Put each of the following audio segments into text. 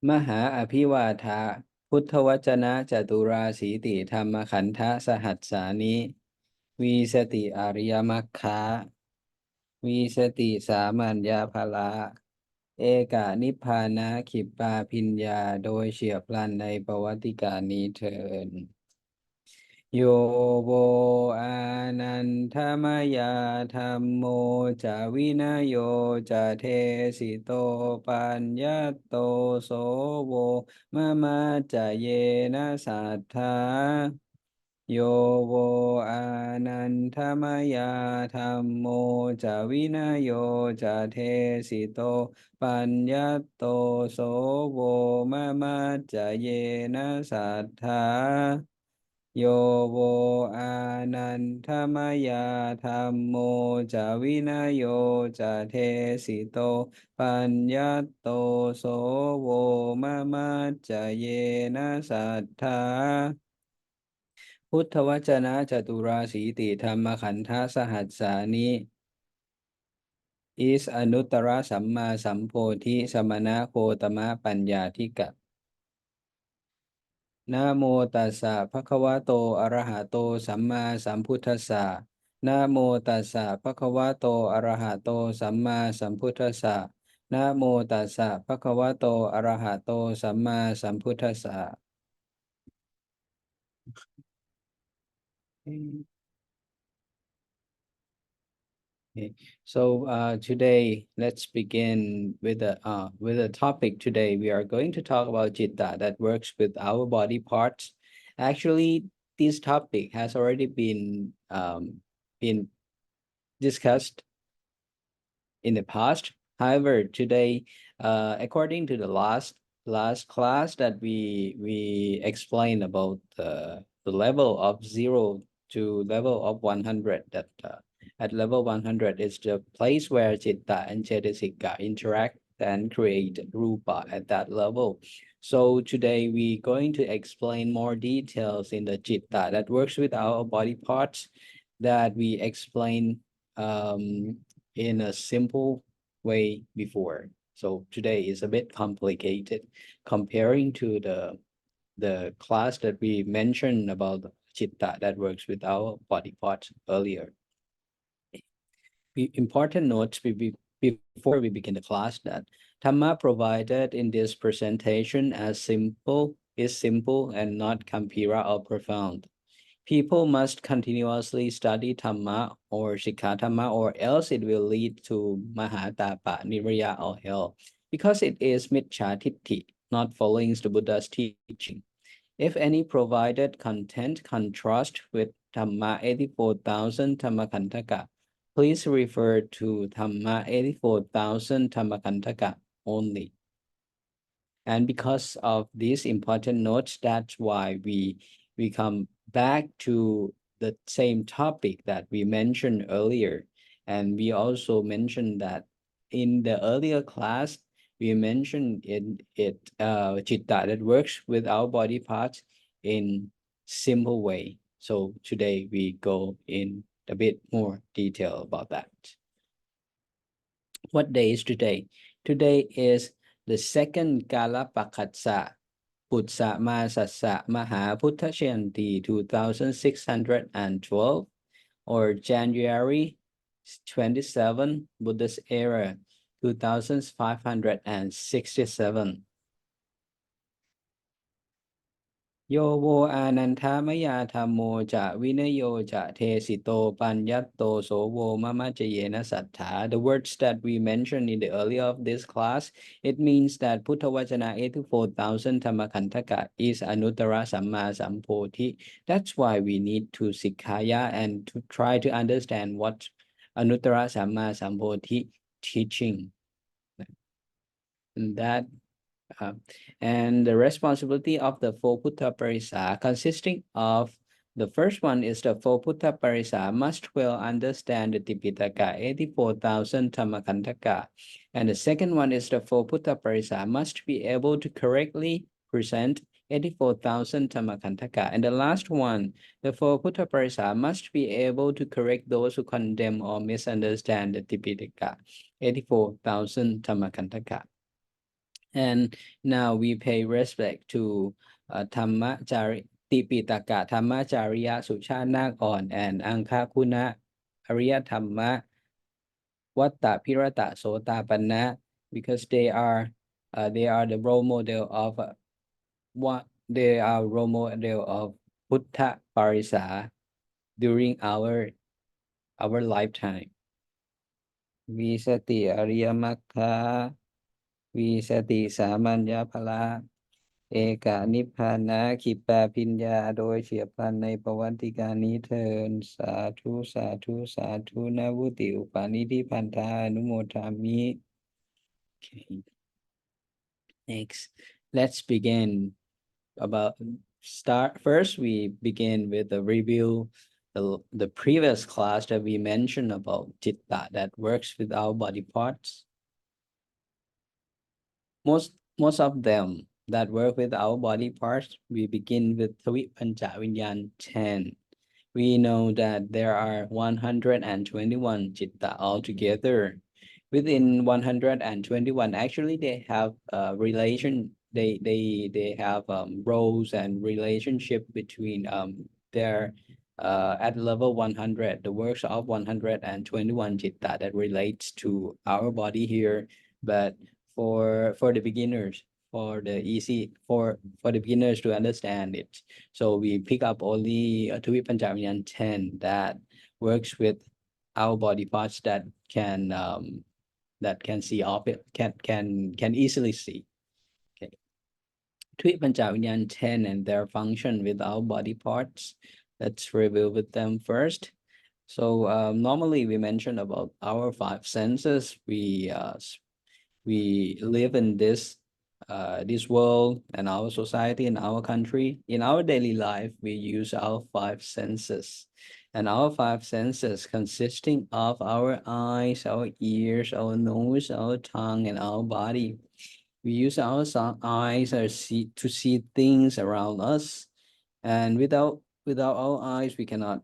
มหาอภิวาทาพุทธวจนะจตุราสีติธรรมขันธสหัสสานิวีสติอริยมรรคาวีสติสามัญญาภละเอกานิพพานะขิปปาพิญญาโดยเฉียบพลันในประวัติการนี้เถิดโยโวอานันทมยาธรรมโมจาวินโยจาเทสิโตปัญญตโตโสโวมะมาจาเยนะสัทธาโยโวอานันทมยาธรรมโมจาวินโยจาเทสิโตปัญญตโตโสโวมะมาจาเยนะสัทธาโยโวอานันทมยาธรรมโมจาวินโยจาเทสิโตปัญญตโตโสโวมะมาจาเยนะสัทธาพุทธวจนะจตุราสีติธรรมขันธสหัสสานิ is อนุตตรสัมมาสัมโพธิสมณะโคตมะปัญญาธิกะนะโมตัสสะภะคะวะโตอะระหะโตสัมมาสัมพุทธัสสะนะโมตัสสะภะคะวะโตอะระหะโตสัมมาสัมพุทธัสสะนะโมตัสสะภะคะวะโตอะระหะโตสัมมาสัมพุทธัสสะ Okay. So today, let's begin with a topic. Today, we are going to talk about citta that works with our body parts. Actually, this topic has already been discussed in the past. However, today, according to the last class that we explained about the level of 0 to level of 100, that at level 100 is the place where citta and cetasika interact and create rupa at that level. So today we're going to explain more details in the citta that works with our body parts that we explain in a simple way before. So today is a bit complicated comparing to the class that we mentioned about chitta that works with our body parts earlier. Important notes before we begin the class that Dhamma provided in this presentation is simple and not Kampira or profound. People must continuously study Dhamma or Shikha Dhamma, or else it will lead to Mahatapa, Niraya, or hell, because it is Miccha Titti, not following the Buddha's teaching. If any provided content contrast with Dhamma 84,000 Dhammakantaka, please refer to Dhamma 84,000 Dhammakantaka only. And because of these important notes, that's why we come back to the same topic that we mentioned earlier. And we also mentioned that in the earlier class, we mentioned citta that works with our body parts in simple way. So today we go in a bit more detail about that. What day is today? Today is the second Kalapakatsa Putsa Masasa Maha Putthayanti 2612 or January 27 Buddhist era 2567. โยโวอานันทามยาธรรมโมจะวินโยจะเทสิโตปัญญัตโตโสโวมะมะจเยนะสัทธา The words that we mentioned in the earlier of this class, it means that Puttha Vajana 84,000 Dhammakantaka is Anuttara Samma Sampoti. That's why we need to Sikhaya and to try to understand what Anuttara Samma Sampoti teaching. And that and the responsibility of the four Puttha Parisa, consisting of the first one is the four Puttha Parisa must well understand the Tipitaka 84,000 Dhammakantaka. And the second one is the four Puttha Parisa must be able to correctly present 84,000 Dhammakantaka. And the last one, the four Puttha Parisa must be able to correct those who condemn or misunderstand the Tipitaka 84,000 Dhammakantaka. And now we pay respect to Dhammachari Tipitaka Dhammachariya Suchana on and Angkakuna Arya Dhamma Vatta Pirata Sota Panna, because they are the role model of what they are role model of Buddha Parisa during our lifetime. วิสติอริยมรรควิสติสามัญญพละเอกานิพพานะขิปาปิญญาโดยเฉียบพลันในประวัติการนี้เทินสาธุสาธุสาธุนาวุติอุปาณิธิพันธาอนุโมทามิ Okay. Next, let's begin about first we begin with a review the previous class that we mentioned about citta that works with our body parts. Most of them that work with our body parts, we begin with Thavi Pancha Vinyan 10. We know that there are 121 citta altogether. Within 121, actually they have relation, they have roles and relationship between their at level 100, the works of 121 citta that relates to our body here. But for the beginners, for the beginners to understand it, so we pick up only Thavi Panchavinyan 10 that works with our body parts that can see off it, can easily see. Okay. Thavi Panchavinyan 10 and their function with our body parts. Let's review with them first. So normally we mention about our five senses. We live in this world and our society and our country. In our daily life, we use our five senses. And our five senses consisting of our eyes, our ears, our nose, our tongue, and our body. We use our eyes to see things around us. And without our eyes, we cannot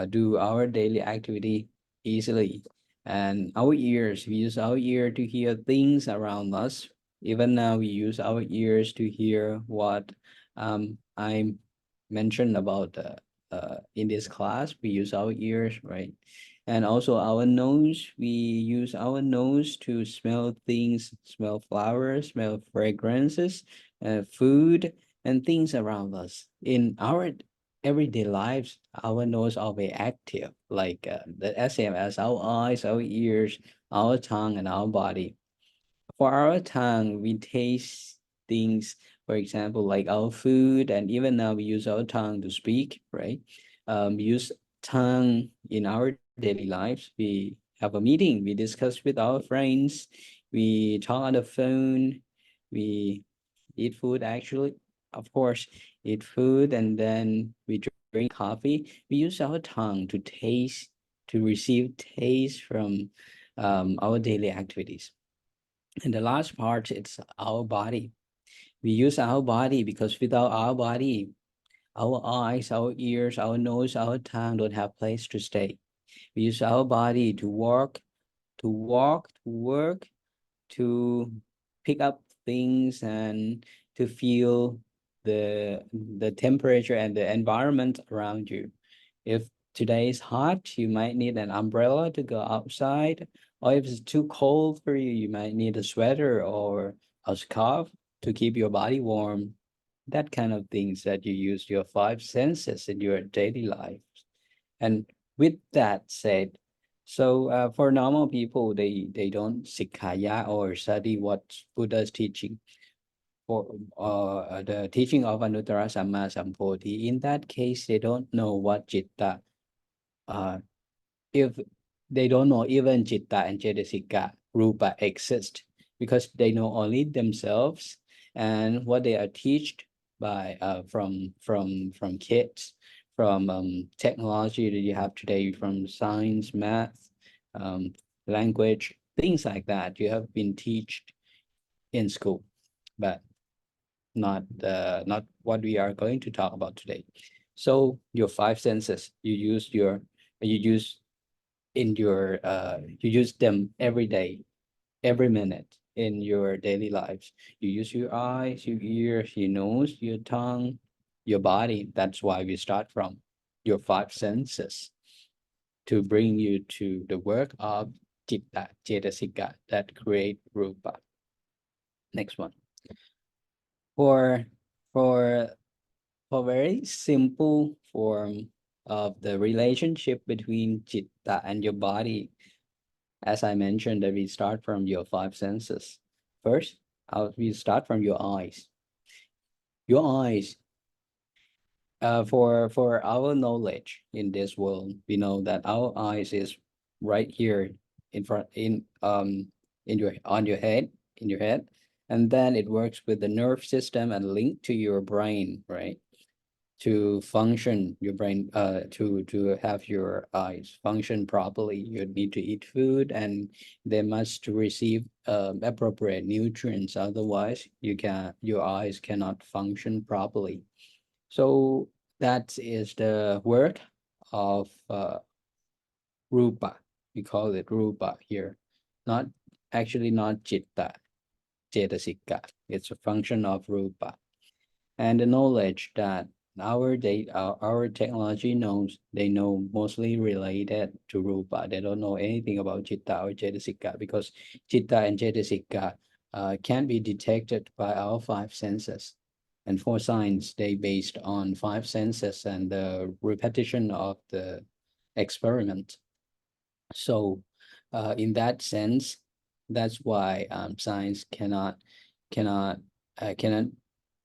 do our daily activity easily. And our ears, we use our ear to hear things around us. Even now, we use our ears to hear what I mentioned about in this class. We use our ears, right? And also our nose, we use our nose to smell things, smell flowers, smell fragrances, food, and things around us. In our everyday lives, our nose are very active, like the same as our eyes, our ears, our tongue, and our body. For our tongue, we taste things, for example, like our food, and even now we use our tongue to speak, right? We use tongue in our daily lives. We have a meeting, we discuss with our friends, we talk on the phone, we eat food actually, of course, eat food, and then we drink coffee. We use our tongue to taste, to receive taste from our daily activities. And the last part, it's our body. We use our body because without our body, our eyes, our ears, our nose, our tongue don't have place to stay. We use our body to walk, to work, to pick up things, and to feel the temperature and the environment around you. If today is hot, you might need an umbrella to go outside. Or if it's too cold for you, you might need a sweater or a scarf to keep your body warm. That kind of things that you use your five senses in your daily life. And with that said, so for normal people, they don't sikaya or study what Buddha's teaching for the teaching of Anuttara Samma Sambuddhi. In that case, they don't know what citta. If they don't know even citta and cetasika rupa exist, because they know only themselves and what they are taught by from kids, from technology that you have today, from science, math, language, things like that. You have been taught in school, but not what we are going to talk about today. So your five senses, you use in your you use them every day every minute in your daily lives. You use your eyes, your ears, your nose, your tongue, your body. That's why we start from your five senses to bring you to the work of citta, cetasika that create rupa. Next one. For for for very simple form of the relationship between citta and your body, as I mentioned, that we start from your five senses. First, we start from your eyes. Your eyes, for our knowledge in this world, we know that our eyes is right here in front in your on your head in your head, and then it works with the nerve system and link to your brain, right? To function your brain, to have your eyes function properly, you need to eat food and they must receive appropriate nutrients, otherwise your eyes cannot function properly. So that is the word of rupa. We call it rupa here, not actually not chitta, cetasika. It's a function of rupa. And the knowledge that our technology knows, they know mostly related to rupa. They don't know anything about chitta or cetasika, because chitta and cetasika can be detected by our five senses. And for science, they based on five senses and the repetition of the experiment. So in that sense, that's why science cannot cannot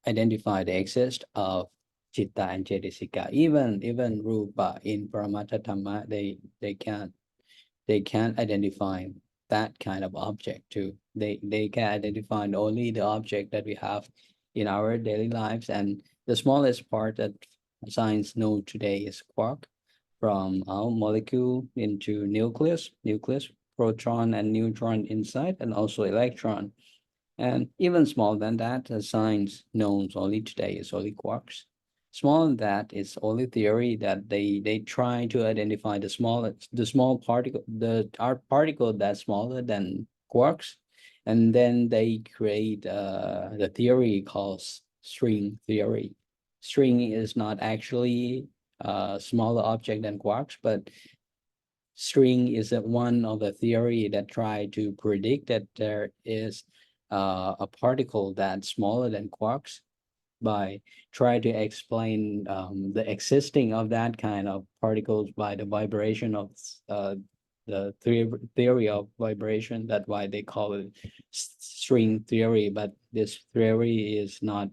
identify the exist of chitta and cetasika. Even rupa in Paramattha Dhamma, they can't identify that kind of object too. They can identify only the object that we have in our daily lives, and the smallest part that science know today is quark, from our molecule into nucleus, proton and neutron inside, and also electron. And even smaller than that, the science knows only today is only quarks. Smaller than that is only theory that they try to identify the small particle, the particle that's smaller than quarks, and then they create the theory called string theory. String is not actually a smaller object than quarks, but string is one of the theory that try to predict that there is a particle that's smaller than quarks, by try to explain the existing of that kind of particles by the vibration of the theory of vibration. That's why they call it string theory, but this theory is not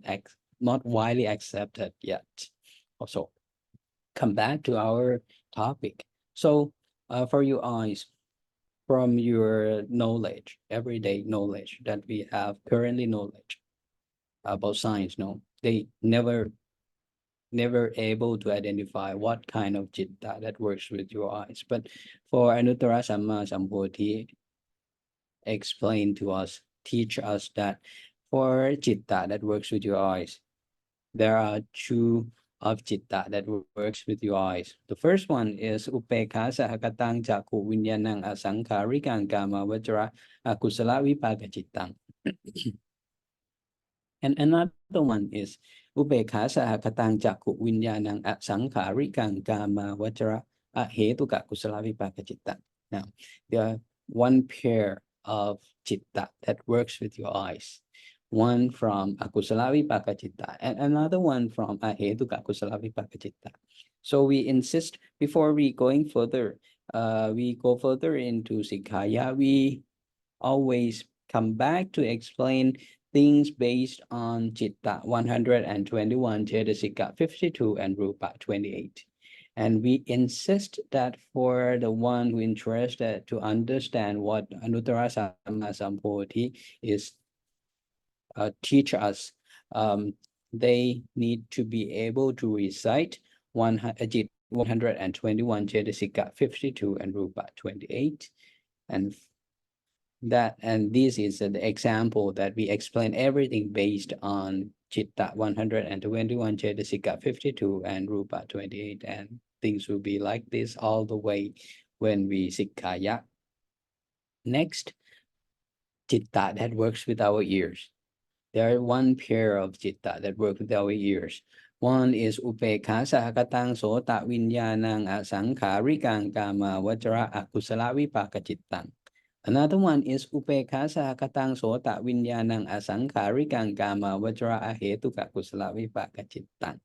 widely accepted yet. Also, come back to our topic. So for you eyes, from your knowledge, everyday knowledge that we have currently knowledge about science, no, they never able to identify what kind of citta that works with your eyes. But for Anuttara Samma Sambuddhi explain to us, teach us that for citta that works with your eyes, there are two of citta that works with your eyes. The first one is upekha sahakatang jaku vinyanang asankharikang kama vajra akusala vipaka cittang. And another one is upekha sahakatang jaku vinyanang asankharikang kama vajra ahetuka kusala vipaka cittang. Now, there are one pair of citta that works with your eyes. One from akusala vipaka citta and another one from ahetuka kusala vipaka citta. So we insist, before we going further, we go further into Sikhaya, we always come back to explain things based on Citta 121, Cetasika 52, and Rupa 28. And we insist that for the one who interested to understand what Anuttara Samma Sambuddhi is teach us, they need to be able to recite 121 Cetasika 52 and Rupa 28. And this is an example that we explain everything based on Citta 121, Cetasika 52, and Rupa 28. And things will be like this all the way when we Sikhaya. Next, citta that works with our ears. There are one pair of citta that work with our ears. One is upekha sahakatang sota vinyanang asankarikang kama vajra akusala vipaka cittang. Another one is upekha sahakatang sota vinyanang asankarikang kama vajra ahetuka kusala vipaka cittang.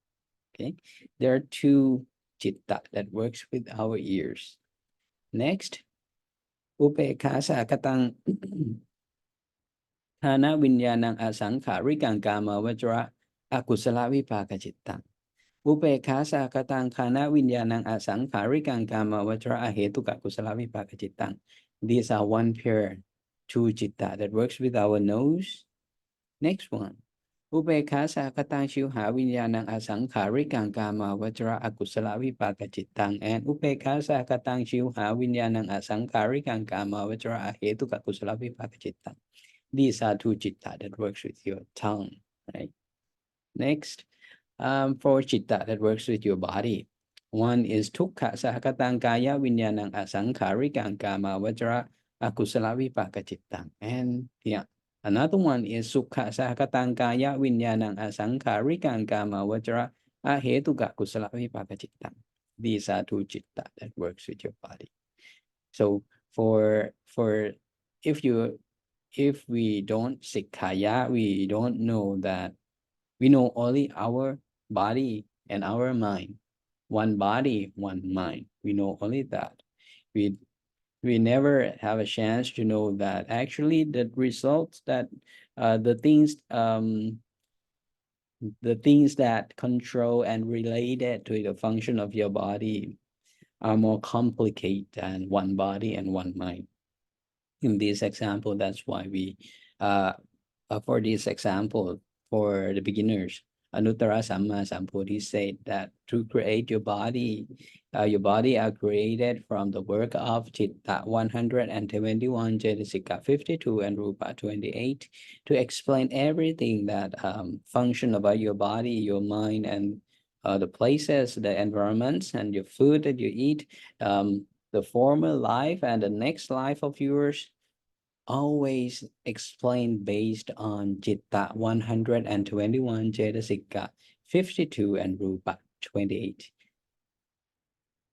Okay, there are two citta that works with our ears. Next, upekha sahakatang Hana vinyanang asankarikang kama vajra akusala vipaka cittang. Upekha sakatang khana vinyanang asankarikang kama vajra ahetuka kusala vipaka cittang. These are one pair, two citta that works with our nose. Next one. Upekha sakatang shiuha vinyanang asankarikang kama vajra akusala vipaka cittang. And upekha sakatang shiuha vinyanang asankarikang kama vajra ahetuka kusala vipaka cittang. These are two citta that works with your tongue, right? Next, for citta that works with your body. One is tukha sahakatang kaya vinyanang asankarikang kama vajra akusala vipaka cittang. And yeah, another one is sukha sahakatang kaya vinyanang asankarikang kama vajra ahetuka kusala vipaka cittang. These are two citta that works with your body. So for if we don't sikkhaya, we don't know that we know only our body and our mind. One body, one mind. We know only that. We never have a chance to know that actually the results that the things that control and related to the function of your body are more complicated than one body and one mind. In this example, that's why we for this example, for the beginners, Anuttara Samma Sambuddhi said that to create your body are created from the work of Citta 121, Cetasika 52, and Rupa 28 to explain everything that function about your body, your mind, and the places, the environments, and your food that you eat, the former life and the next life of yours, always explained based on Citta 121, Cetasika 52, and Rupa 28.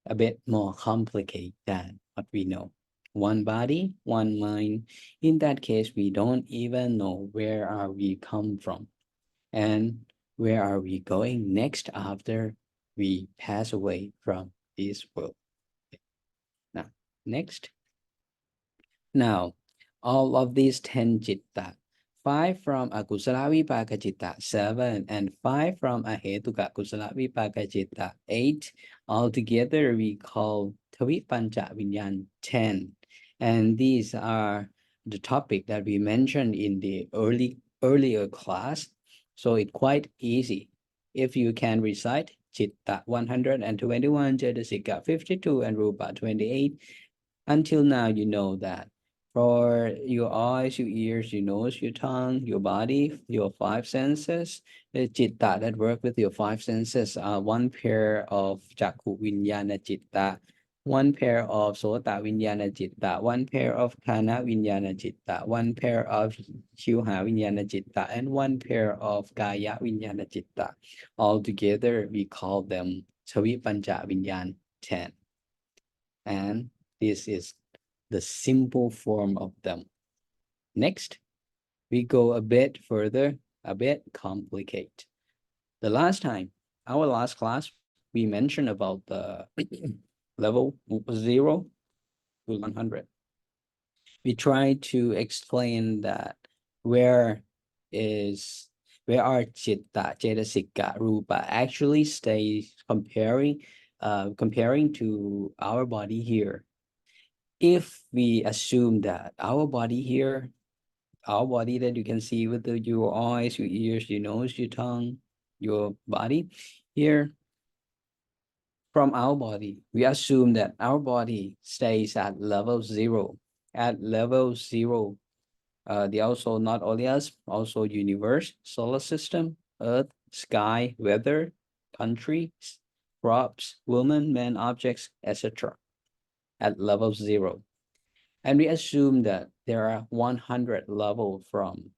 A bit more complicated than what we know. One body, one mind. In that case, we don't even know where are we come from and where are we going next after we pass away from this world. Now, next. Now, all of these 10 citta, 5 from akusala vipaka citta, 7, and 5 from ahetuka kusala vipaka citta, 8. Altogether, we call Tavipancha Vinyan 10. And these are the topic that we mentioned in the earlier class. So it's quite easy. If you can recite Citta 121, Cetasika 52, and Rupa 28, until now you know that. For your eyes, your ears, your nose, your tongue, your body, your 5 senses, the citta that work with your 5 senses are one pair of Chakku Vinyana citta, one pair of Sota Vinyana citta, one pair of Kana Vinyana citta, one pair of Shuha Vinyana citta, and one pair of Kaya Vinyana citta. Altogether, we call them Savipancha Vinyan 10. And this is the simple form of them. Next, we go a bit further, a bit complicated. The last time, our last class, we mentioned about the level 0 to 100. We try to explain that where are citta, cetasika, rupa actually stays comparing to our body here. If we assume that our body here, our body that you can see with your eyes, your ears, your nose, your tongue, your body here, from our body, we assume that our body stays at level 0. At level 0, they also not only us, also universe, solar system, earth, sky, weather, country, crops, women, men, objects, etc. at level 0. and we assume that there are 100 level from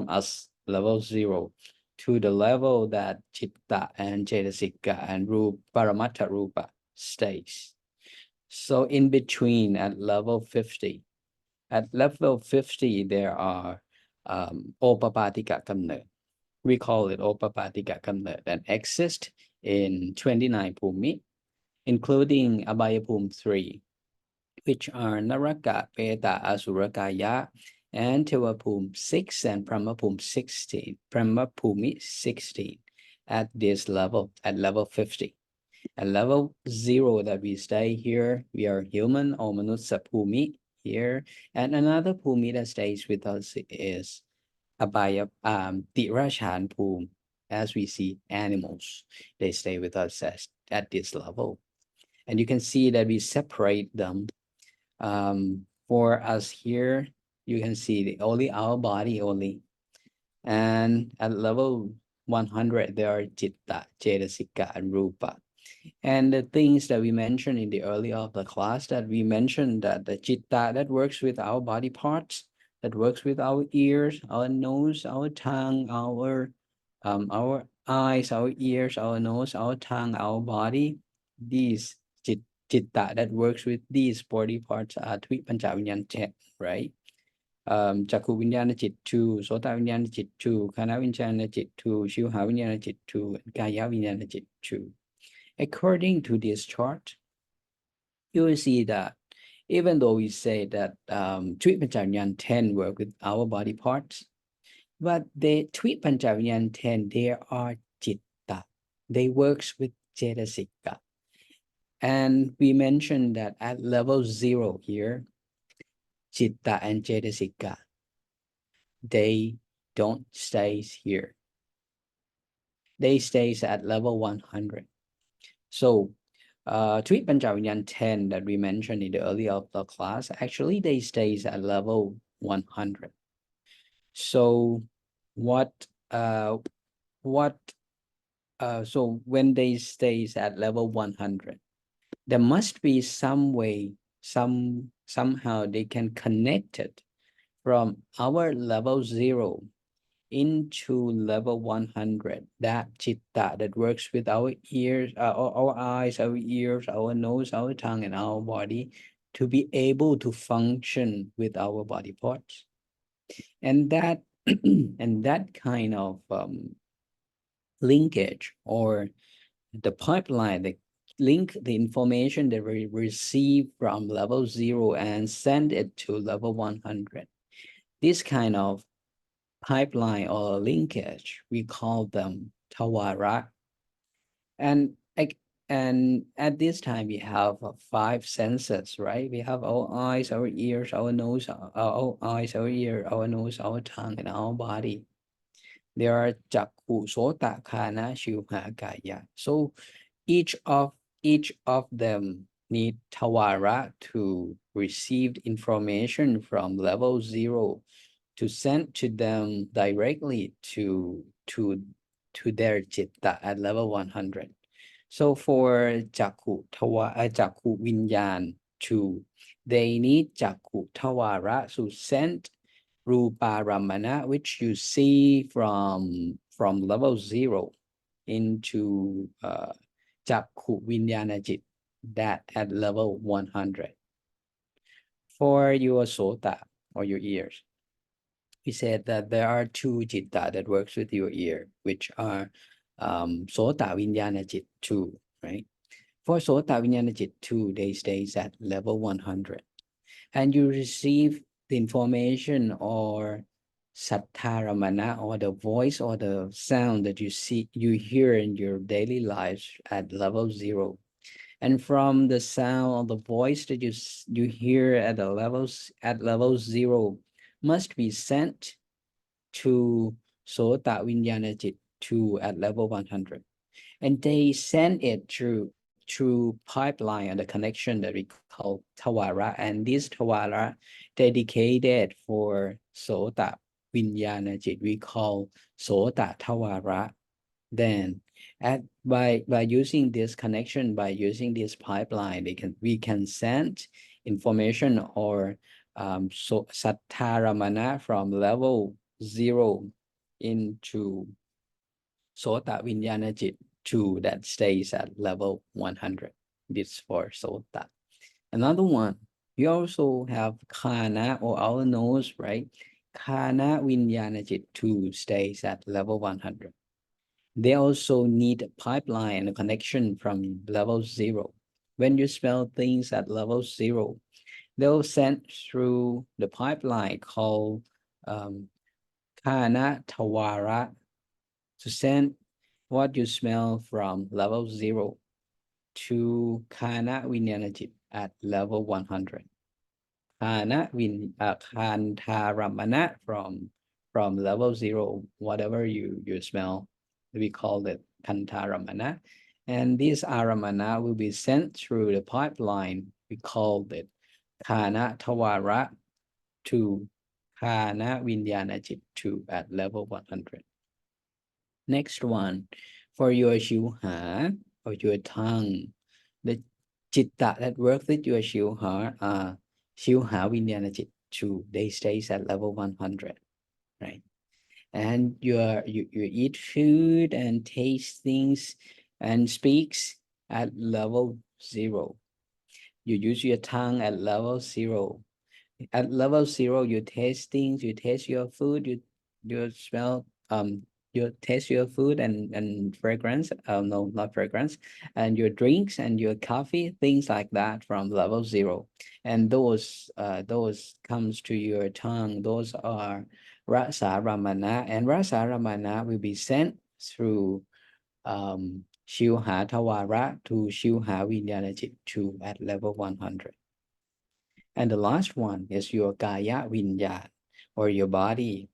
us, level 0, to the level that Chitta and Cetasika and Paramatta Rupa stays. So in between at level 50, there are Opapatika Kamna. We call it Opapatika Kamna that exist in 29 Bhumi, including Abhaya Bhumi 3, which are Naraka, Peta, Asurakaya, and Tevapum 6 and Brahmapum 16, Brahmapumi 16 at this level, at level 50. At level 0 that we stay here, we are human or Manusya Pumi here, and another Pumi that stays with us is Abhaya, Tirashan Pum. As we see animals, they stay with us at this level. And you can see that we separate them. For us here, you can see only our body only. And at level 100, there are Chitta, Cetasika, and Rupa. And the things that we mentioned in the earlier of the class, that we mentioned that the Chitta that works with our body parts, that works with our ears, our nose, our tongue, our eyes, our ears, our nose, our tongue, our body, these Chitta that works with these body parts are Twi Panchavinyan 10, right? Chakku Vinyana Chit 2, Sota Vinyana Chit 2, Khana Vinyana Chit 2, Shivha Vinyana Chit 2, and Kaya Vinyana Chit 2. According to this chart, you will see that even though we say that Twi Panchavinyan 10 work with our body parts, but the Twi Panchavinyan 10, they are Chitta. They works with Cetasika. And we mentioned that at level 0 here, Chitta and Cetasika, they don't stay here. They stays at level 100. So Twi Panchavinyan 10 that we mentioned in the earlier of the class, actually they stays at level 100. So so when they stays at level 100, there must be some way, somehow they can connect it from our level 0 into level 100, that Chitta that works with our ears, our eyes, our ears, our nose, our tongue, and our body, to be able to function with our body parts. And that and that kind of linkage, or the pipeline that link the information that we receive from level 0 and send it to level 100. This kind of pipeline or linkage, we call them Tawara. And at this time, we have 5 senses, right? We have our eyes, our ears, our nose, our eyes, our ear, our nose, our tongue, and our body. There are Chakku, Sota, Khana, Shivha, Kaya. So each of them need Tawara to receive information from level 0 to send to them directly to their Chitta at level 100. So for Chakku Vinyan 2, they need Chakku Tawara to send Rupa Ramana, which you see from level 0 into Chakku Vinyana Chit, that at level 100. For your Sota, or your ears, we said that there are 2 Chitta that works with your ear, which are Sota Vinyana Chit 2, right? For Sota Vinyana Chit 2, they stays at level 100. And you receive the information or Sattharamana, or the voice or the sound that you hear in your daily lives at level 0. And from the sound or the voice that you hear at level 0 must be sent to Sota Vinyana Chit 2 at level 100. And they send it through pipeline and the connection that we call Tawara. And this Tawara dedicated for Sota Vinyana Chit, we call Sota Tawara. Then by using this connection, by using this pipeline, we can send information or so sattharamana from level 0 into Sota Vinyanajit 2 that stays at level 100. This for Sota. Another one, you also have Khana or our nose, right? Khana Vinyanajit 2 stays at level 100. They also need a pipeline, a connection from level 0. When you smell things at level 0, they'll send through the pipeline called Khana Tawara to send what you smell from level 0 to Khana Vinyanajit at level 100. Khantaramana from level 0, whatever you smell, we call it Khantaramana. And this aramana will be sent through the pipeline. We call it Khana Tawara to Khana Vinyanajit 2 at level 100. Next one, for your shivha or your tongue, the chitta that works with your shivha are shivha Vinyanajit 2. They stays at level 100, right? And you eat food and taste things and speaks at level 0. You use your tongue at level 0. At level 0, you taste things, you taste your food, you smell you taste your food and fragrance, no, not fragrance, and your drinks and your coffee, things like that from level 0. And those comes to your tongue. Those are rasa ramana, and rasa ramana will be sent through Shivha Tawara to Shivha Vinyanajit 2 at level 100. And the last one is your Kaya Vinyan, or your body.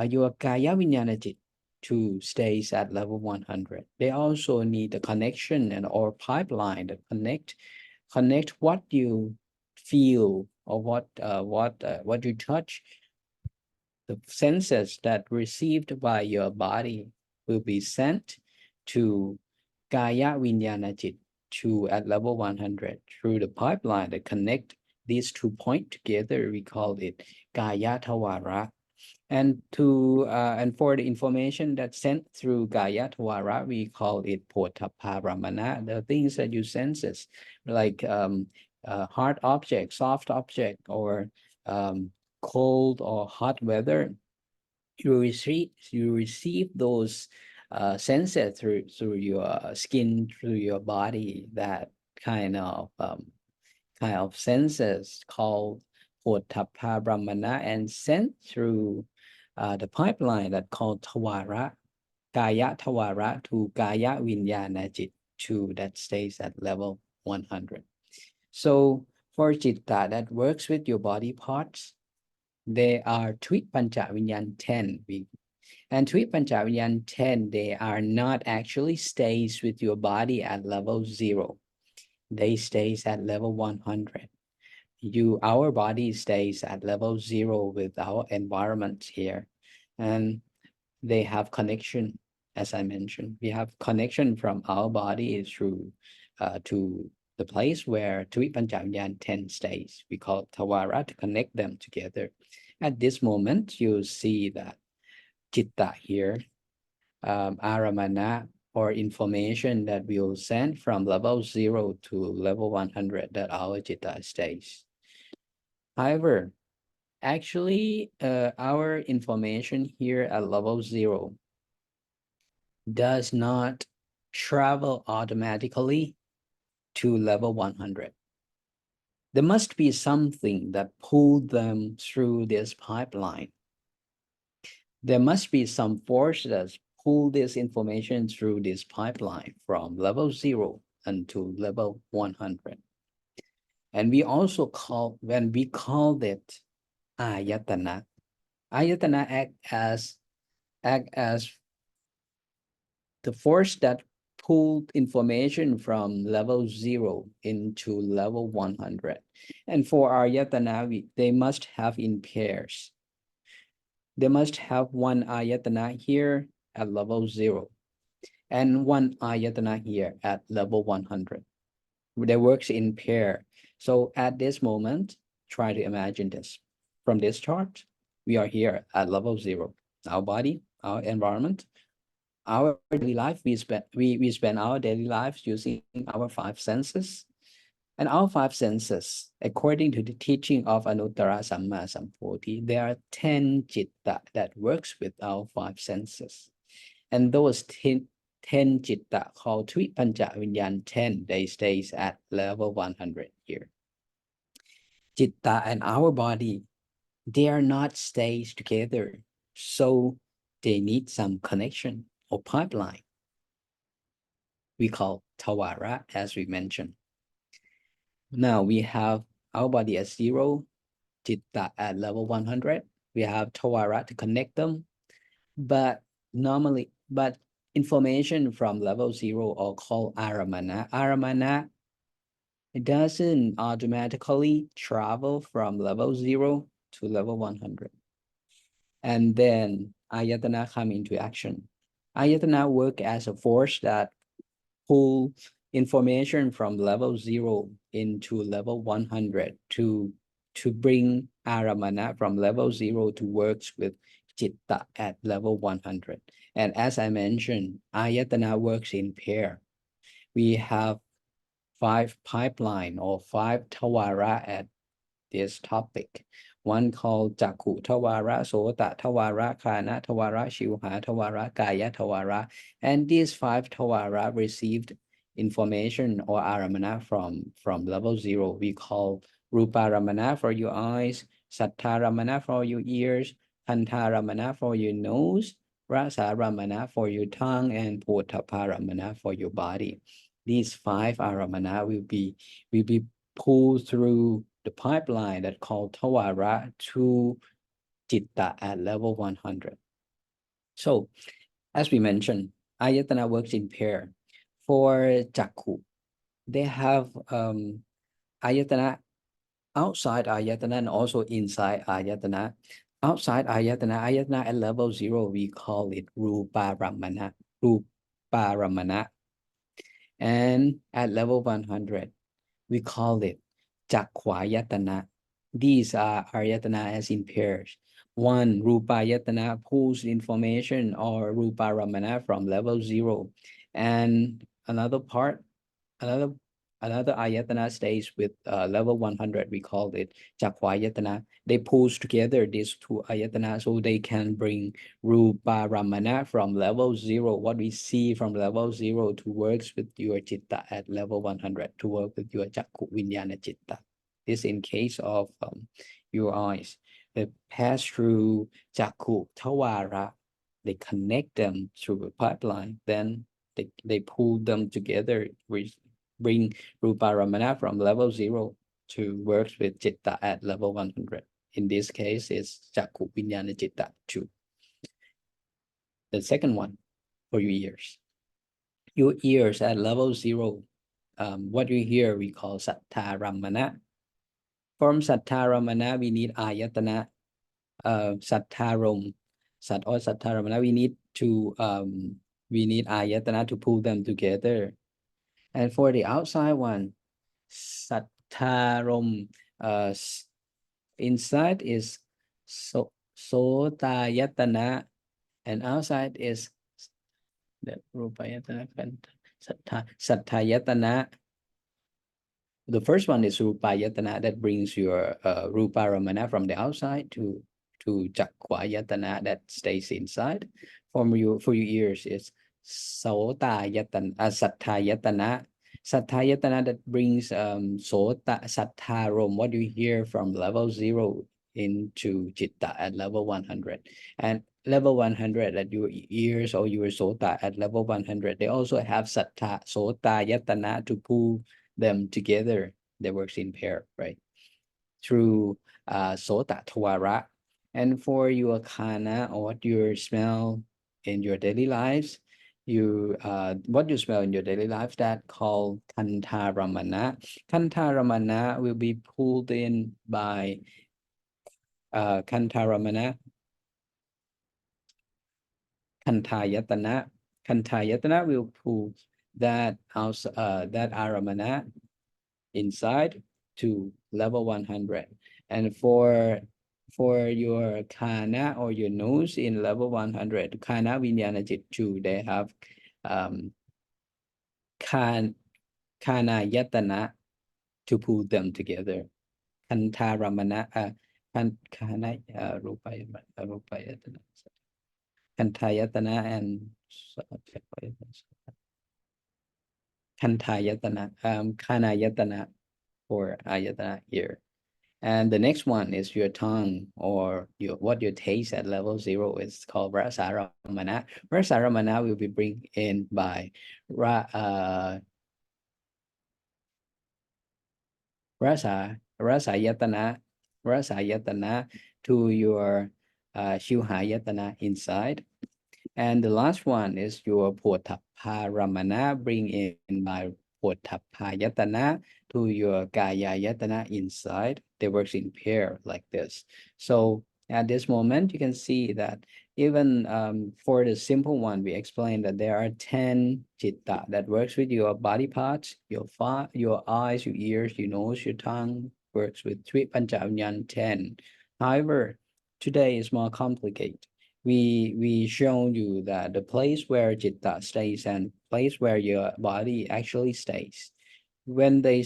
Your Kaya Vinyanajit 2 stays at level 100. They also need a connection and or pipeline that connect what you feel or what you touch. The senses that received by your body will be sent to Kaya Vinyanajit 2 at level 100 through the pipeline that connect these 2 points together. We call it Kaya Tawara. And for the information that's sent through Kaya Tawara, we call it Potaparamana, the things that you senses, like hard object, soft object, or cold or hot weather. You receive those senses through your skin, through your body, that kind of senses called Potappa Brahmana, and sent through the pipeline that called Tawara, Kaya Tawara to Kaya Vinyanajit 2 that stays at level 100. So for Chitta that works with your body parts, they are Twit Pancha Vinyan 10. And Twit Pancha Vinyan 10, they are not actually stays with your body at level 0. They stays at level 100. Our body stays at level 0 with our environment here, and they have connection. As I mentioned, we have connection from our body through to the place where Tui Panchavinyan 10 stays. We call Tawara to connect them together. At this moment, you see that Chitta here, Aramana, or information that will send from level 0 to level 100 that our Chitta stays. However, actually, our information here at level 0 does not travel automatically to level 100. There must be something that pulled them through this pipeline. There must be some force that pull this information through this pipeline from level 0 until level 100. And we also call it ayatana. Ayatana act as the force that pulled information from level 0 into level 100. And for ayatana, they must have in pairs. They must have one ayatana here at level 0 and one ayatana here at level 100. They works in pair. So at this moment, try to imagine this. From this chart, we are here at level 0. Our body, our environment, our daily life, we spend our daily lives using our 5 senses. And our 5 senses, according to the teaching of Anuttara Samma Sambuddhi, there are 10 citta that works with our 5 senses. And those 10 citta called Tvipancha Vinyan 10, they stays at level 100 here. Citta and our body, they are not stays together. So they need some connection or pipeline. We call Tawara, as we mentioned. Now we have our body at 0, Citta at level 100. We have Tawara to connect them. But information from level 0 are called Aramana. Aramana, it doesn't automatically travel from level 0 to level 100. And then Ayatana come into action. Ayatana work as a force that pull information from level 0 into level 100 to bring Aramana from level 0 to works with Citta at level 100. And as I mentioned, Ayatana works in pair. We have 5 pipeline or 5 Tawara at this topic. One called Jakku Tawara, Sota Tawara, Kana Tawara, Shivha Tawara, Kaya Tawara. And these 5 Tawara received information or Aramana from level 0. We call Ruparamana for your eyes, Sattaramana for your ears, Kantaramana for your nose, Rasaramana for your tongue, and Potaparamana for your body. These 5 Aramana will be pulled through the pipeline that called Tawara to Citta at level 100. So, as we mentioned, Ayatana works in pair. For Jakku, they have Ayatana outside Ayatana and also inside Ayatana. Outside Ayatana at level 0, we call it Ruparamana. Ruparamana. And at level 100, we call it Jakwayatana. These are Ayatana as in pairs. One, Rupayatana pulls information or Ruparamana from level 0. And another part, another Ayatana stays with level 100. We call it Jakwayatana. They pulls together these 2 Ayatana so they can bring Ruparamana from level 0, what we see from level 0 to works with your Citta at level 100, to work with your Jakku Vinyana Citta. This in case of your eyes. They pass through Jakku Tawara. They connect them through a pipeline. Then they pull them together, bring Ruparamana from level 0 to work with Citta at level 100. In this case, it's Jakku Vinyana Citta 2. The second one for your ears. Your ears at level 0, what you hear we call Sattaramana. From Sattaramana, we need Ayatana, Sattaram, Sat or Sattaramana. We need Ayatana to pull them together. And for the outside one, Sattaram, inside is Sotayatana, and outside is the Rupayatana, Sattayatana. The first one is Rupayatana, that brings your Ruparamana from the outside to Jakwayatana, that stays inside. For your ears, it's Sotayatana, Sattayatana. Sattayatana, that brings Sattaram, what you hear from level 0 into Citta at level 100. And level 100, at your ears or your Sota at level 100, they also have Sotayatana to pull them together. They works in pair, right? Through Sota Tawara. And for your Kana, or what you smell in your daily lives, what you smell in your daily life, that called Kantaramana. Kantaramana will be pulled in by Kantaramana, Kantayatana. Kantayatana will pull that Aramana inside, to level 100. And for your khana or your nose in level 100, khana vinyanajit 2, they have um khan khana yatana to pull them together. Kantaramana khana rupayatana kantayatana and kantayatana khanayatana for ayatana here. And the next one is your tongue or your what you taste at level 0 is called rasaramana. Rasaramana will be bring in by rasayatana rasayatana to your shivhayatana inside. And the last one is your Potapparamana, bring in by Potappayatana to your Kayayatana inside. They works in pair like this. So at this moment, you can see that even for the simple one, we explained that there are 10 chitta that works with your body parts, your eyes, your ears, your nose, your tongue, works with three panchavinyan 10. However, today is more complicated. We show you that the place where citta stays and place where your body actually stays, when they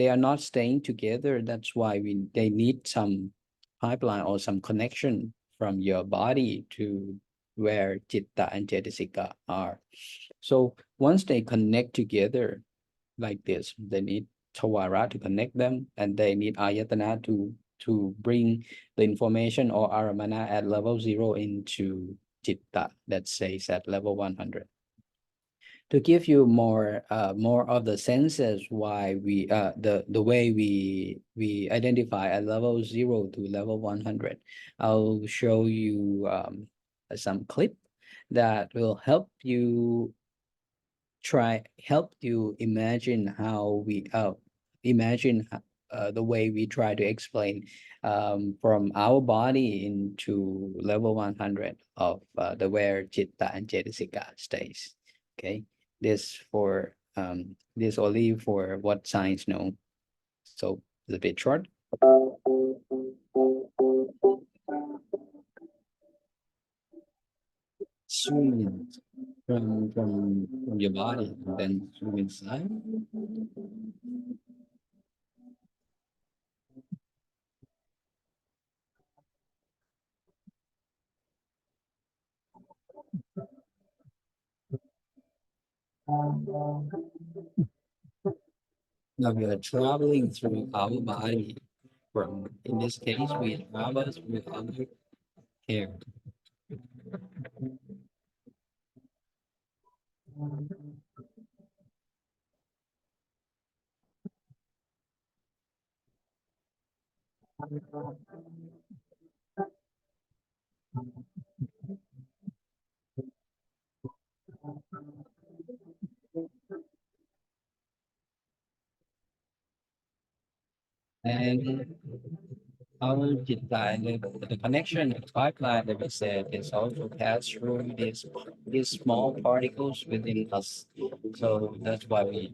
are not staying together. That's why they need some pipeline or some connection from your body to where citta and cetasika are. So once they connect together like this, they need Tawara to connect them, and they need Ayatana to bring the information or Aramana at level 0 into Chitta that says at level 100. To give you more of the senses why the way we identify at level 0 to level 100, I'll show you some clip that will help you imagine how we imagine the way we try to explain from our body into level 100 of the where chitta and cetasika stays. Okay, this only for what science know, so it's a bit short. Zoom in from your body and then zoom inside. Now we are traveling through our body. From in this case, we travel through our hair. And our Jitta, the connection, the pipeline that we said is also passed through these small particles within us. So that's why we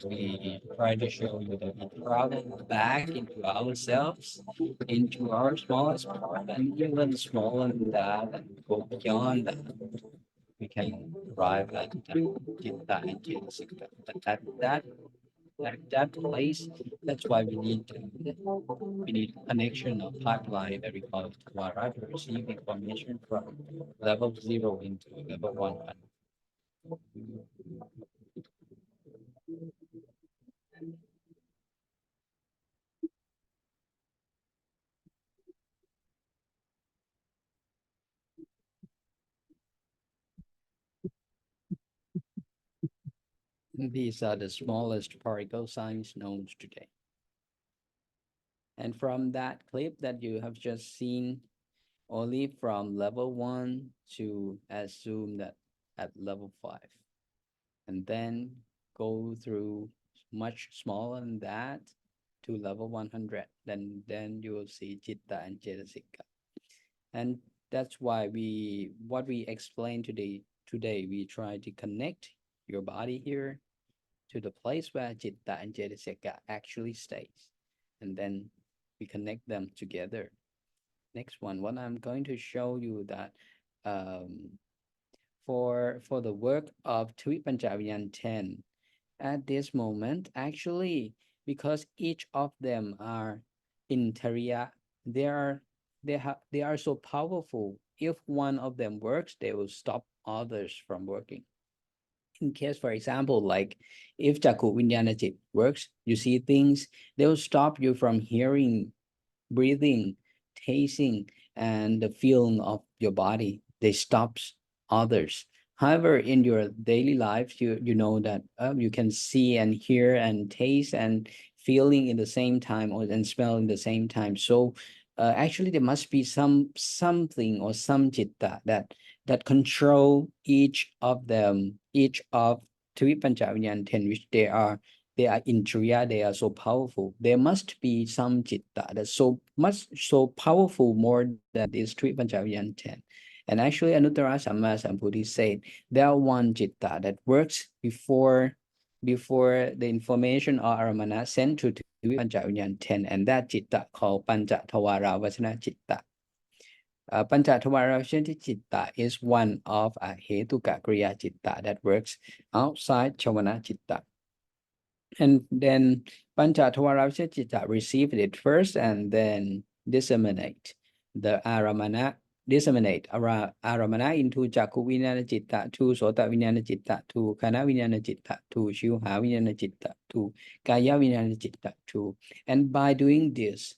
try to show you that we travel back into ourselves, into our smallest part, and even smaller than that, and go beyond that. We can arrive at Jitta and Jitta. That place, that's why we need connection of pipeline that we call it Wara to receive information from level 0 into level 100. These are the smallest particle size known today. And from that clip that you have just seen, only from level 1 to assume that at level 5, and then go through much smaller than that to level 100, then you will see Chitta and Cetasika. And that's why what we explained today, we try to connect your body here to the place where Chitta and Cetasika actually stays. and then we connect them together. Next one, what I'm going to show you that um, for the work of Twi Panchaviyan 10, at this moment, actually, because each of them are in Tariya, they are so powerful. If one of them works, they will stop others from working. In case, for example, like if Jaku Vinyanajit works, you see things, they will stop you from hearing, breathing, tasting, and the feeling of your body. They stops others. However, in your daily life, you know that you can see and hear and taste and feeling in the same time, or and smell in the same time. So actually, there must be something or some citta that control each of them, each of three Panchavinyan 10, which they are in Triya, they are so powerful. There must be some citta that's so powerful more than these three Panchaviyan 10. And actually, Anuttara Samma Sambuddhi said there are one citta that works before the information or aramana sent to three Panchaviyan 10, and that citta called Pancha Tawara Vachana citta. Pancha Tawara Vachana citta is one of a Hetuka Kriya citta that works outside Chavana citta. And then Panchatvaraja Citta received it first and then disseminate the Aramana, Aramana into Jaku Vijnana Citta, to Sota Vijnana Citta, to Kana Vijnana Citta, to Shiuha Vijnana Citta, to Kaya Vijnana Citta, to. And by doing this,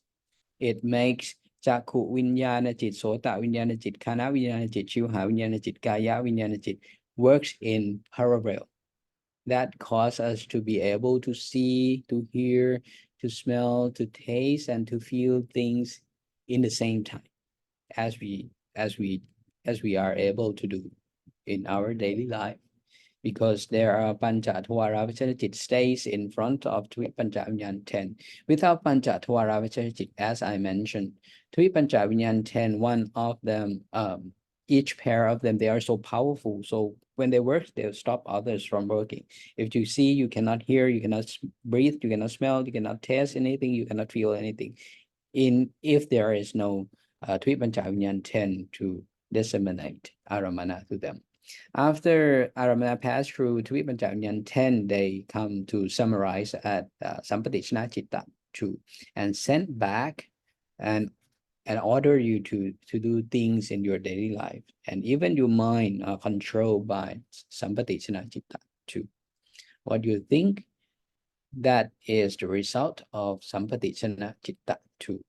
it makes Jaku Vijnana Cit, Sota Vijnana Cit, Kana Vijnana Cit, Shiuha Vijnana Cit, Kaya Vijnana Cit works in parallel. That cause us to be able to see, to hear, to smell, to taste, and to feel things in the same time as we as we as we are able to do in our daily life. Because there are Panchatvara Vicharichit stays in front of Twi Panchavinyan 10. Without Panchatvara Vicharichit, as I mentioned, Twi Panchavinyan 10, one of them, each pair of them, they are so powerful. So when they work, they'll stop others from working. If you see, you cannot hear, you cannot breathe, you cannot smell, you cannot taste anything, you cannot feel anything. If there is no Twi Panchavinyan 10 to disseminate aramana to them. After Aramana passed through Twi Panchavinyan 10, they come to summarize at Sampatichna Citta 2 and send back and order you to do things in your daily life. And even your mind are controlled by Sampatichna Citta 2. What do you think? That is the result of Sampatichna Citta 2.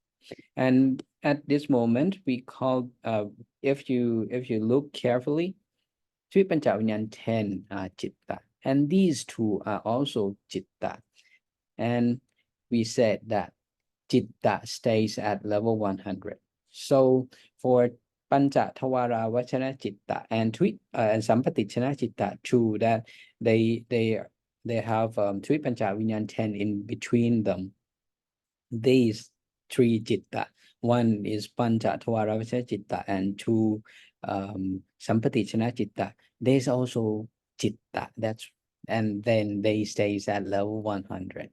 And at this moment, we call, if you look carefully, Three Panchavinyan 10 are Citta, and these two are also Citta. And we said that Citta stays at level 100. So for Panchatvara Vachana Citta and Sampatichana Citta, true that they have Three Panchavinyan 10 in between them. These three citta, one is Panchatvara Vachana Citta and two Sampatichana Citta. There's also citta, and then they stays at level 100.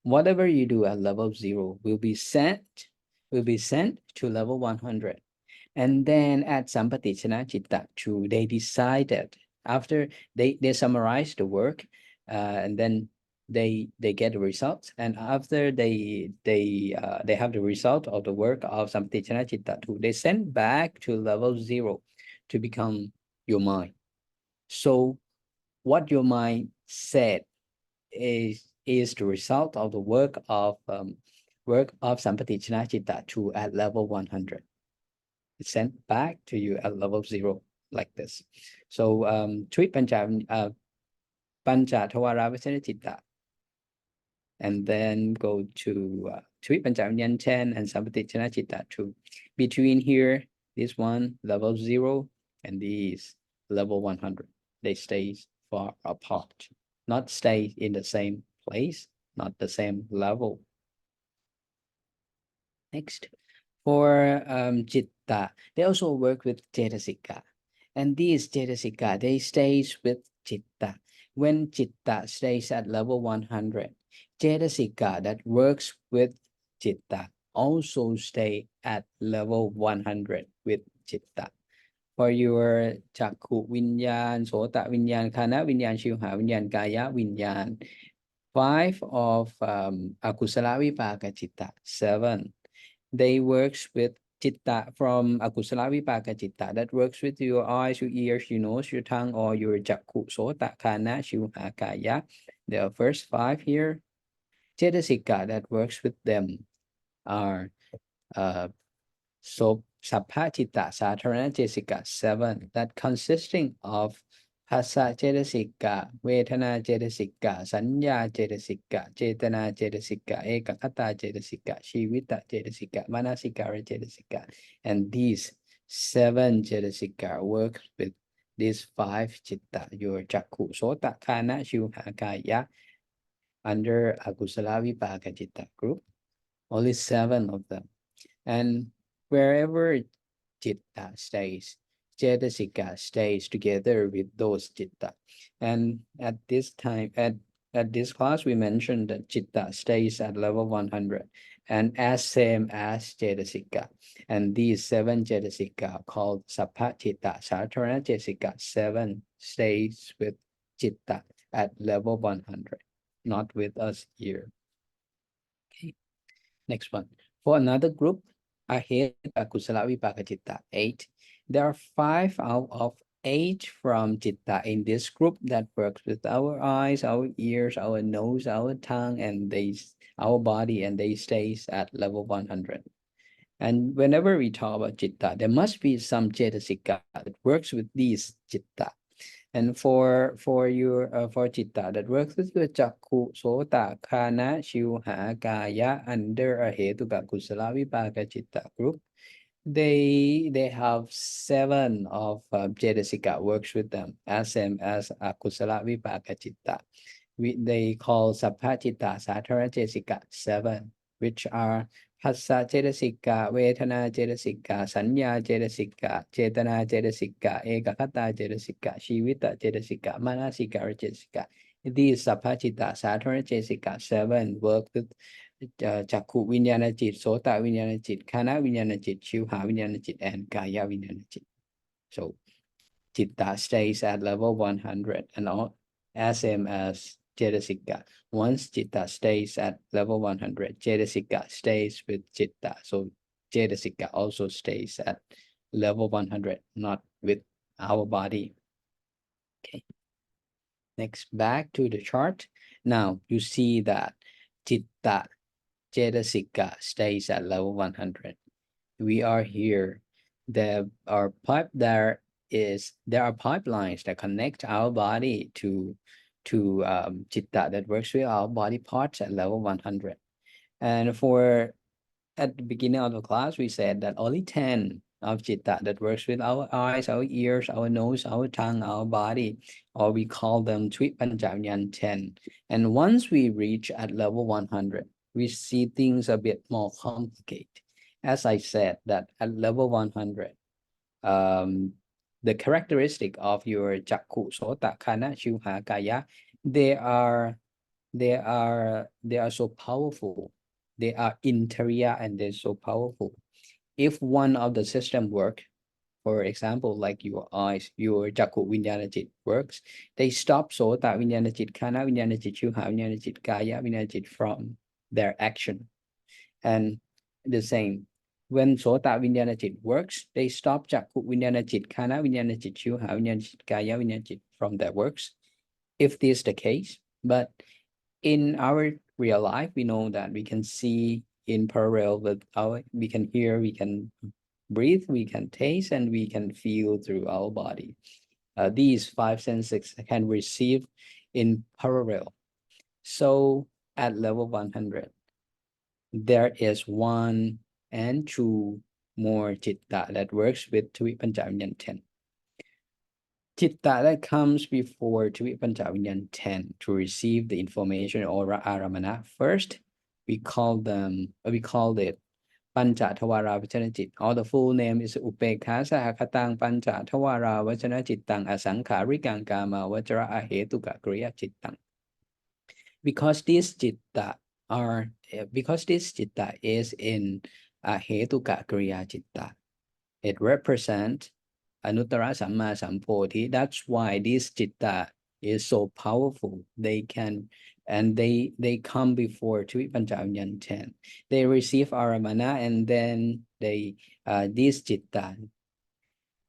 Whatever you do at level 0 will be sent to level 100. And then at Sampatichana Citta 2, they decided after they summarize the work, and then they get the results, and after they have the result of the work of Sampatichana Citta 2, they send back to level 0 to become your mind. So what your mind said is the result of the work of Sampatichana Citta 2 at level 100. It's sent back to you at level 0 like this. So treat Pancha Tvara Vachana Citta, and then go to treat Panchavinyan 10 and Sampatichana Citta 2. Between here, this one level 0 and these level 100. They stay far apart, not stay in the same place, not the same level. Next, for Citta, they also work with Cetasika. And these Cetasika, they stays with Citta. When Citta stays at level 100, Cetasika that works with Chitta also stay at level 100 with Chitta. For your Chakku Vinyan, Sota Vinyan, Khana Vinyan, Shivha Vinyan, Kaya Vinyan, 5 of Akusala Vipaka Chitta, 7. They works with Chitta from Akusala Vipaka Chitta that works with your eyes, your ears, your nose, your tongue, or your Chakku, Sota, Khana, Shivha, Kaya. The first 5 here. Cetasika that works with them are Sappachita Satharana Cetasika 7 that consisting of Phassa Cetasika, Vedana Cetasika, Sanya Cetasika, Cetana Cetasika, Ekakata Cetasika, Shivita Cetasika, Manasikara Cetasika. And these 7 Cetasika work with these 5 Chitta, your Chakku, Sota, Khana, Shivha, Kaya, under Akusala Vipaka Chitta group. Only 7 of them. And wherever Chitta stays, Cetasika stays together with those Chitta. And at this time, at this class, we mentioned that Chitta stays at level 100 and as same as Cetasika. And these 7 Cetasika called Sappachita, Satharana Cetasika, 7 stays with Chitta at level 100, not with us here. Okay, next one. For another group, Aheta Kusala Vipaka Chitta, 8. There are 5 out of 8 from Chitta in this group that works with our eyes, our ears, our nose, our tongue, and our body, and they stays at level 100. And whenever we talk about Chitta, there must be some Cetasika that works with these Chitta. And for Chitta that works with your Chakku, Sota, Khana, Shivha, Kaya under a Hetuka Kusala Vipaka Chitta group, they have 7 of Cetasika works with them as same as Kusala Vipaka Chitta. They call Sappachita Satara Cetasika 7, which are Phassa Cetasika, Vedana Cetasika, Sanya Cetasika, Cetana Cetasika, Ekakata Cetasika, Shivita Cetasika, Manasikara Cetasika. These Sappachita Satara Cetasika 7 work with Chakku Vinyana Chit, Sota Vinyana Chit, Khana Vinyana Chit, Shivha Vinyana Chit, and Kaya Vinyana Chit. So Chitta stays at level 100 and all as same as Cetasika. Once Chitta stays at level 100, Cetasika stays with Chitta. So Cetasika also stays at level 100, not with our body. Okay. Next, back to the chart. Now you see that Chitta, Cetasika stays at level 100. We are here. There are pipelines that connect our body to Chitta that works with our body parts at level 100. And at the beginning of the class, we said that only 10 of Chitta that works with our eyes, our ears, our nose, our tongue, our body, or we call them Twi Panchavinyan 10. And once we reach at level 100, we see things a bit more complicated. As I said, that at level 100, the characteristic of your Chakku, Sota, Khana, Shivha, Kaya, they are so powerful. They are interior and they're so powerful. If one of the system work, for example, like your eyes, your Chakku Vinyanajit works, they stop Sota Vinyanajit, Khana Vinyanajit, Shivha Vinyanajit, Kaya Vinyanajit from their action. And the same, when Sota Vinyanajit works, they stop Chakku Vinyanajit, Khana Vinyanajit, Shivha Vinyanajit, Kaya Vinyanajit from their works, if this is the case. But in our real life, we know that we can see in parallel with we can hear, we can breathe, we can taste, and we can feel through our body. These 5 senses can receive in parallel. So at level 100, there is 1 and 2 more Chitta that works with Twi Panchavinyan 10. Chitta that comes before Twi Panchavinyan 10 to receive the information or Aramana. First, we called it Pancha Thawara Vachana Chit. Or the full name is Upekha Sahakatang Pancha Thawara Vachana Chittang Asankarikang Kama Vachara Ahetuka Kriya Chittang. Because this Chitta are because this citta is in Hetuka Kriya citta. It represents Anuttara Samma Sampodhi. That's why this citta is so powerful. They can and they come before Tripanchavinyan 10. They receive Aramana and then they this citta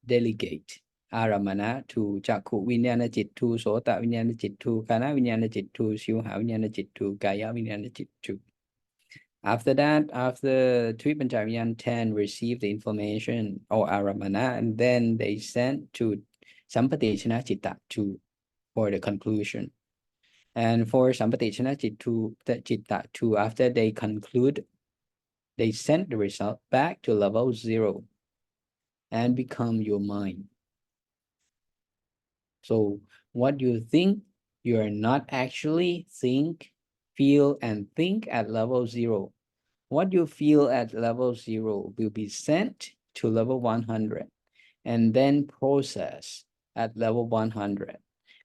delegate Aramana to Chakku Vinyana Chittu, Sota Vinyana Chittu, Kana Vinyana Chittu, Shiva Vinyana Chittu, Kaya Vinyana Chittu. After that, after Tripanchavinyan 10 received the information or Aramana, and then they sent to Sampatechana Chitta for the conclusion. And for Sampatechana Chitta 2, after they conclude, they send the result back to level 0 and become your mind. So what you think, you are not actually think, feel, and think at level 0. What you feel at level 0 will be sent to level 100 and then processed at level 100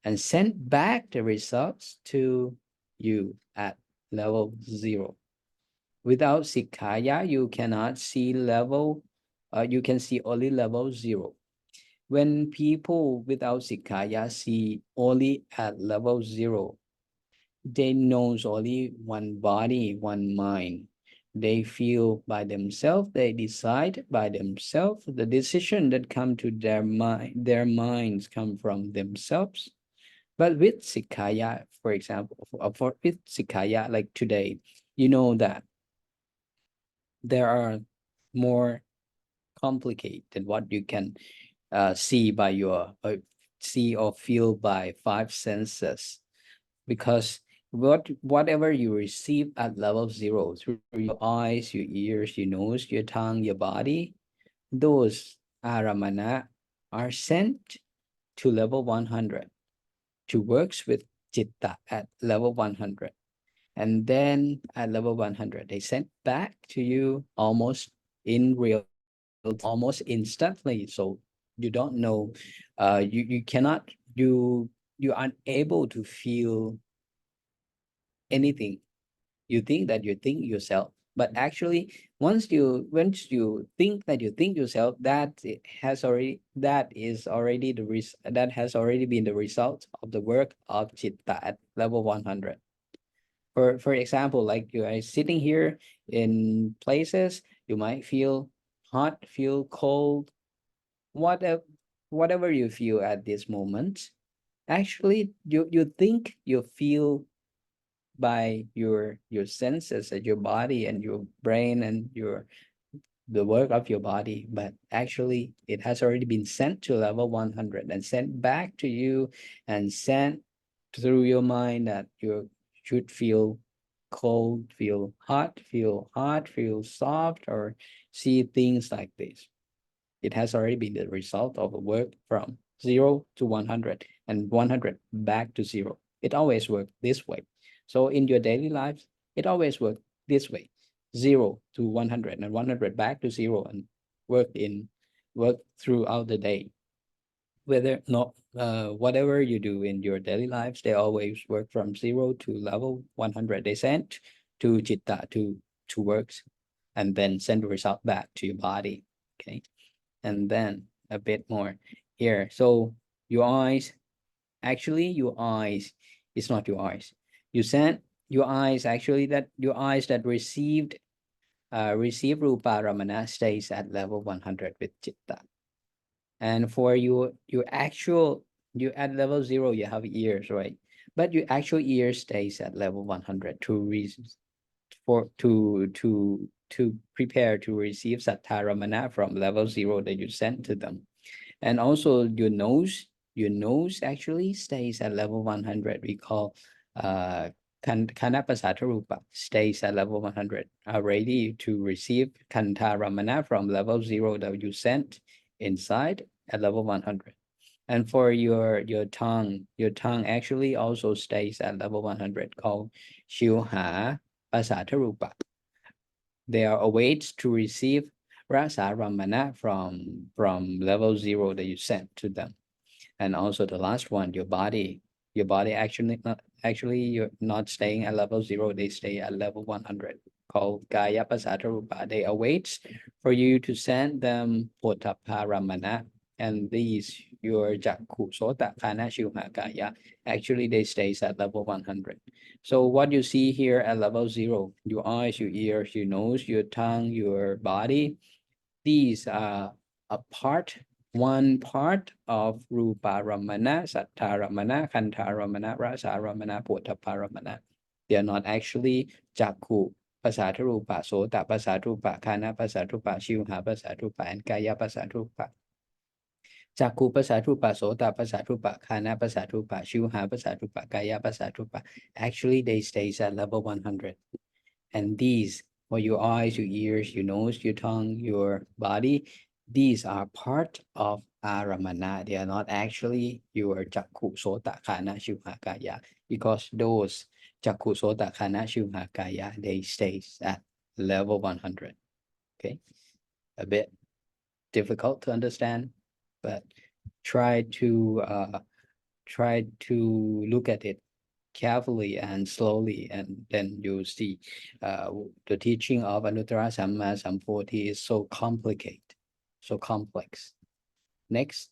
and sent back the results to you at level 0. Without Sikaya, you cannot see level, you can see only level 0. When people without Sikaya see only at level 0, they knows only one body, one mind. They feel by themselves, they decide by themselves. The decision that come to their minds come from themselves. But with Sikaya, for example, with Sikaya, like today, you know that there are more complicated what you can see by your see or feel by 5 senses, because whatever you receive at level 0 through your eyes, your ears, your nose, your tongue, your body, those aramana are sent to level 100 to works with chitta at level 100, and then at level 100 they sent back to you almost in real, almost instantly. So you don't know, you cannot, you aren't able to feel anything. You think that you think yourself, but actually once you think that you think yourself, that it has already, that is already that has already been the result of the work of chitta at level 100. For example, like you are sitting here in places, you might feel hot, feel cold, whatever whatever you feel at this moment, actually you think you feel by your senses and your body and your brain and the work of your body, but actually it has already been sent to level 100 and sent back to you and sent through your mind that you should feel cold, feel hot, feel soft, or see things like this. It has already been the result of a work from 0 to 100 and 100 back to 0. It always works this way. So in your daily lives, it always works this way: 0 to 100 and 100 back to 0, and work throughout the day. Whether not whatever you do in your daily lives, they always work from 0 to level 100. They send to chitta to works and then send the result back to your body. Okay. And then a bit more here. So your eyes, actually your eyes, it's not your eyes. You sent your eyes, actually that your eyes that receive rupa ramana stays at level 100 with chitta. And for your actual, you at level 0 you have ears, right? But your actual ear stays at level 100, two reasons: for to prepare to receive sattharamana from level 0 that you sent to them. And also your nose actually stays at level 100. We call Kanapasatarupa stays at level 100, are ready to receive Kantaramana from level 0 that you sent inside at level 100. And for your tongue actually also stays at level 100, called Shilha Pasatarupa. They are awaits to receive Rasa Ramana from level 0 that you sent to them. And also the last one, your your body actually you're not staying at level 0, they stay at level 100, called Kaya Pasatarupa. They await for you to send them Potaparamana, and these your Jakku Sota Kana Shuha Kaya, actually they stays at level 100. So what you see here at level 0, your eyes, your ears, your nose, your tongue, your body, these are one part of Rupa Ramana, Sattha Ramana, Kantha Ramana, Rasa Ramana, Potappa Ramana. They are not actually Jakku Pasatarupa, Sota Pasatarupa, Kana Pasatarupa, Shivha Pasatarupa, and Kaya Pasatarupa. Jakku Pasatarupa, Sota Pasatarupa, Kana Pasatarupa, Shivha Pasatarupa, Kaya Pasatarupa. Actually, they stays at level 100. And these, for your eyes, your ears, your nose, your tongue, your body, these are part of Aramana. They are not actually your Jakku Sota Kana Shivha Kaya, because those Jakku Sota Kana Shivha Kaya, they stay at level 100. Okay, a bit difficult to understand, but try to look at it carefully and slowly, and then you see the teaching of Anuttara Samma Sambuddhi is so complicated, so complex. Next,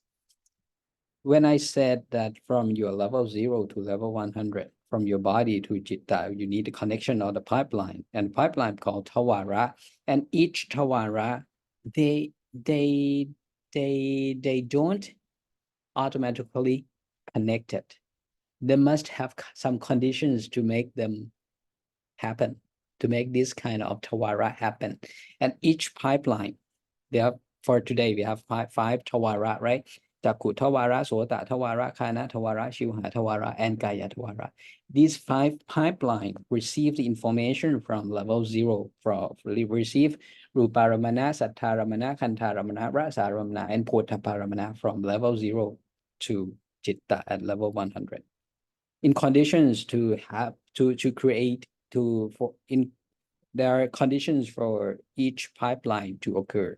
when I said that from your level 0 to level 100, from your body to Citta, you need a connection of the pipeline, and pipeline called Tawara, and each Tawara, they don't automatically connect it. They must have some conditions to make them happen, to make this kind of Tawara happen. And each pipeline, for today, we have five Tawara, right? Jakku Tawara, Sota Tawara, Kana Tawara, Shivha Tawara, and Kaya Tawara. These 5 pipeline receive the information from level 0, receive Ruparamana, Sattharamana, Kantharamana, Rasaramana, and Potaparamana from level 0 to Citta at level 100. In conditions to have to create there are conditions for each pipeline to occur.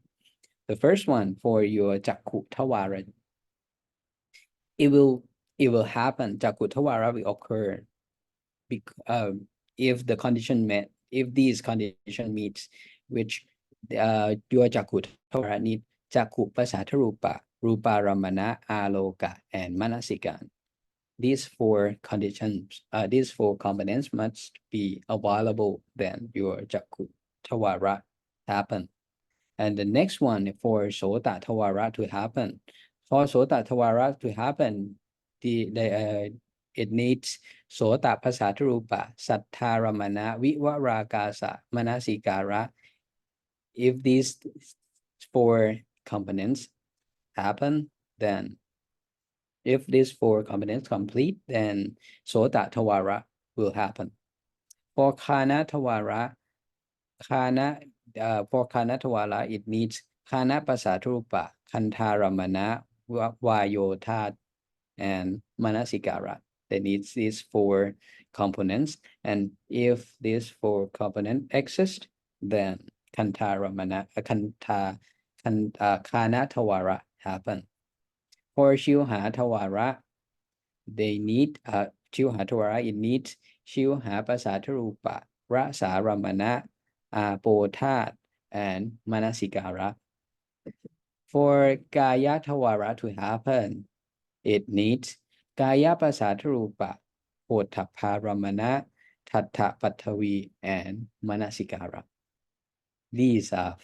The first one, for your Jakku Tawara, it will happen. Jakku Tawara will occur if the condition met, if these condition meets, which your Jakku Tawara need Jakku Pasatarupa, Rupa Ramana, Aloka, and Manasikan. These 4 conditions, these 4 components must be available, then your Jakku Tawara happen. And the next one, for Sota Tawara to happen, for Sota Tawara to happen, it needs Sota Pasatarupa, Sattharamana, Vivaragasa, Manasikara. If these 4 components happen, then if these 4 components complete, then Sota Tawara will happen. For Kana Tawara, for Kana Tawara, it needs Kana Pasatarupa, Kantharamana, Vayothat, and Manasikara. They need these 4 components, and if these 4 components exist, then Kantharamana, Kana Tawara happen. For Shivha Tawara, they need Shivha Tawara, it needs Shivha Pasatarupa, Rasaramana, Apothat, and Manasikara. For Kaya Tawara to happen, it needs Kaya Pasatarupa, Potaparamana, Tatta Patavi, and Manasikara. These are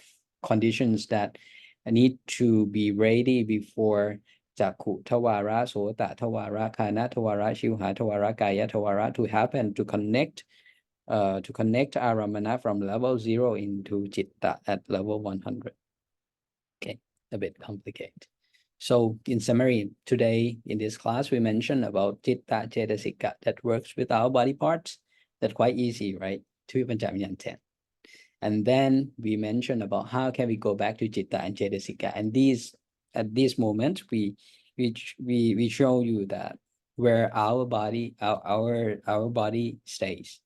conditions that need to be ready before Jakku Tawara, Sota Tawara, Kana Tawara, Shivha Tawara, Kaya Tawara to happen, to connect Aramana from level 0 into Citta at level 100. Okay, a bit complicated. So in summary, today in this class, we mentioned about Citta Cetasika that works with our body parts. That's quite easy, right? 10. And then we mentioned about how can we go back to Citta and Cetasika. And at this moment, we show you that where our body stays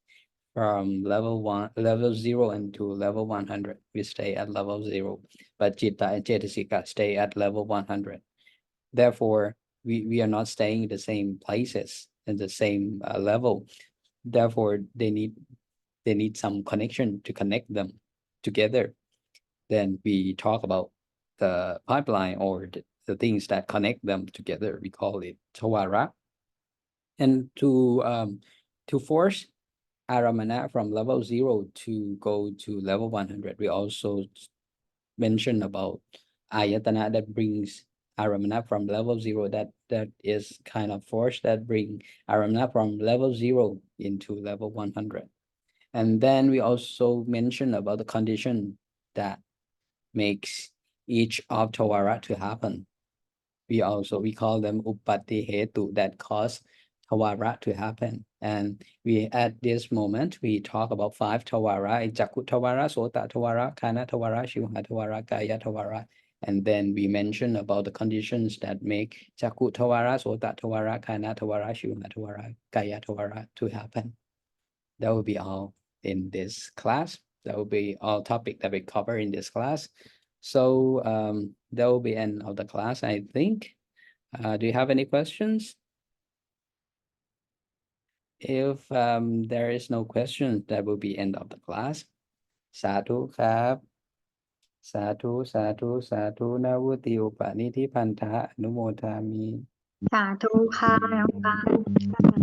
from level 0 into level 100. We stay at level 0, but Citta and Cetasika stay at level 100. Therefore, we are not staying in the same places in the same level. Therefore, they need some connection to connect them together. Then we talk about the pipeline or the things that connect them together. We call it tawara. And to force aramana from level 0 to go to level 100, we also mention about ayatana that brings aramana from level 0, that is kind of force that bring aramana from level 0 into level 100. And then we also mention about the condition that makes each of tawara to happen. We call them upati hetu, that cause tawara to happen. And we at this moment we talk about 5 tawara: jakku tawara, sota tawara, kana tawara, shivha tawara, kaya tawara. And then we mention about the conditions that make jakku tawara, sota tawara, kana tawara, shivha tawara, kaya tawara to happen. That will be all in this class. That will be all topic that we cover in this class. So that will be end of the class, I think. Do you have any questions? If there is no questions, that will be end of the class. Sadhu krab. Sadhu, sadhu, sadhu, navuti upaniti pantha, anumodhami. สาธุค่ะน้องการ